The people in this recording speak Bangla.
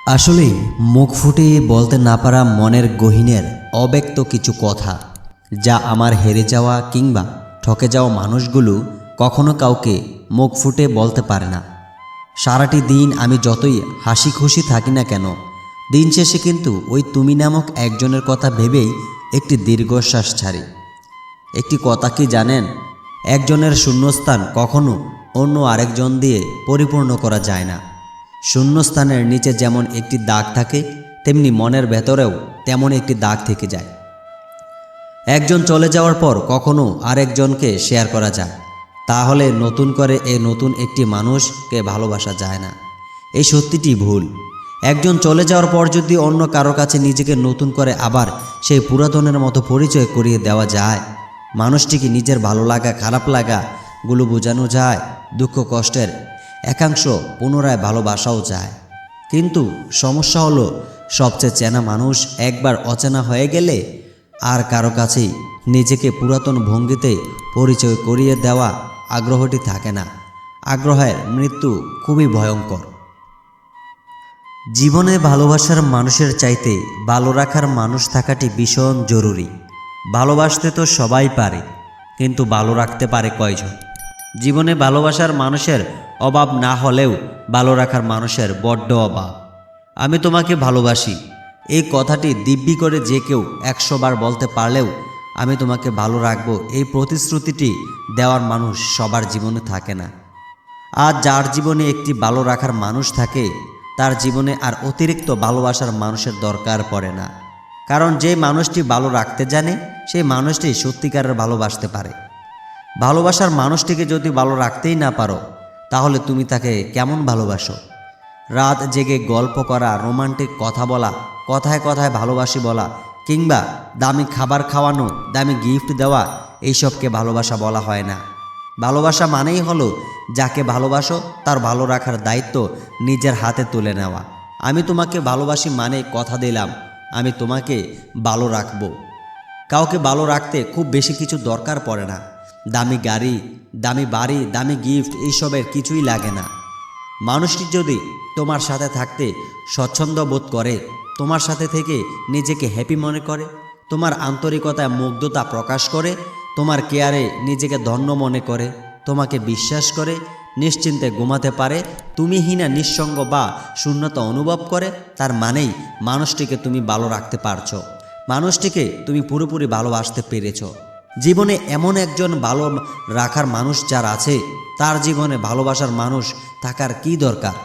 আসলে মুখ ফুটে বলতে না পারা মনের গহীনের অব্যক্ত কিছু কথা, যা আমার হেরে যাওয়া কিংবা ঠকে যাওয়া মানুষগুলো কখনো কাউকে মুখ ফুটে বলতে পারে না। সারাটি দিন আমি যতই হাসি খুশি থাকি না কেন, দিন শেষে কিন্তু ওই তুমি নামক একজনের কথা ভেবেই একটি দীর্ঘশ্বাস ছাড়ি। একটি কথা কি জানেন, একজনের শূন্যস্থান কখনো অন্য আরেকজন দিয়ে পরিপূর্ণ করা যায় না। শূন্যস্থানের নিচে যেমন একটি দাগ থাকে, তেমনি মনের ভেতরেও তেমন একটি দাগ থেকে যায়। একজন চলে যাওয়ার পর কখনো আরেকজনকে শেয়ার করা যায়, তাহলে নতুন করে নতুন একটি মানুষকে ভালোবাসা যায় না। এই সত্যিটি ভুল। একজন চলে যাওয়ার পর যদি অন্য কারো কাছে নিজেকে নতুন করে আবার সেই পুরাতনের মতো পরিচয় করিয়ে দেওয়া যায়, মানুষটিকে নিজের ভালো লাগা খারাপ লাগাগুলো বোঝানো যায়, দুঃখ কষ্টের একাংশ পুনরায় ভালোবাসাও যায়। কিন্তু সমস্যা হলো, সবচেয়ে চেনা মানুষ একবার অচেনা হয়ে গেলে আর কারো কাছেই নিজেকে পুরাতন ভঙ্গিতে পরিচয় করিয়ে দেওয়া আগ্রহটি থাকে না। আগ্রহের মৃত্যু খুবই ভয়ঙ্কর। জীবনে ভালোবাসার মানুষের চাইতে ভালো রাখার মানুষ থাকাটি ভীষণ জরুরি। ভালোবাসতে তো সবাই পারে, কিন্তু ভালো রাখতে পারে কয়জন? জীবনে ভালোবাসার মানুষের অভাব না হলেও ভালো রাখার মানুষের বড্ড অভাব। আমি তোমাকে ভালোবাসি, এই কথাটি দিব্যি করে যে কেউ 100 বার বলতে পারলেও আমি তোমাকে ভালো রাখবো এই প্রতিশ্রুতিটি দেওয়ার মানুষ সবার জীবনে থাকে না। আর যার জীবনে একটি ভালো রাখার মানুষ থাকে, তার জীবনে আর অতিরিক্ত ভালোবাসার মানুষের দরকার পড়ে না। কারণ যে মানুষটি ভালো রাখতে জানে, সেই মানুষটি সত্যিকারের ভালোবাসতে পারে। ভালোবাসার মানুষটিকে যদি ভালো রাখতেই না পারো, তাহলে তুমি তাকে কেমন ভালোবাসো? রাত জেগে গল্প করা, রোমান্টিক কথা বলা, কথায় কথায় ভালোবাসি বলা, কিংবা দামি খাবার খাওয়ানো, দামি গিফট দেওয়া, এইসবকে ভালোবাসা বলা হয় না। ভালোবাসা মানেই হলো, যাকে ভালোবাসো তার ভালো রাখার দায়িত্ব নিজের হাতে তুলে নেওয়া। আমি তোমাকে ভালোবাসি মানে কথা দিলাম আমি তোমাকে ভালো রাখবো। কাউকে ভালো রাখতে খুব বেশি কিছু দরকার পড়ে না। দামি গাড়ি, দামি বাড়ি, দামি গিফট এইসবের কিছুই লাগে না। মানুষটি যদি তোমার সাথে থাকতে স্বচ্ছন্দ বোধ করে, তোমার সাথে থেকে নিজেকে হ্যাপি মনে করে, তোমার আন্তরিকতায় মুগ্ধতা প্রকাশ করে, তোমার কেয়ারে নিজেকে ধন্য মনে করে, তোমাকে বিশ্বাস করে, নিশ্চিন্তে ঘুমাতে পারে, তুমিহীনা নিঃসঙ্গ বা শূন্যতা অনুভব করে, তার মানেই মানুষটিকে তুমি ভালো রাখতে পারছো, মানুষটিকে তুমি পুরোপুরি ভালোবাসতে পেরেছ। জীবনে এমন একজন ভালো রাখার মানুষ যার আছে, তার জীবনে ভালোবাসার মানুষ থাকার কী দরকার?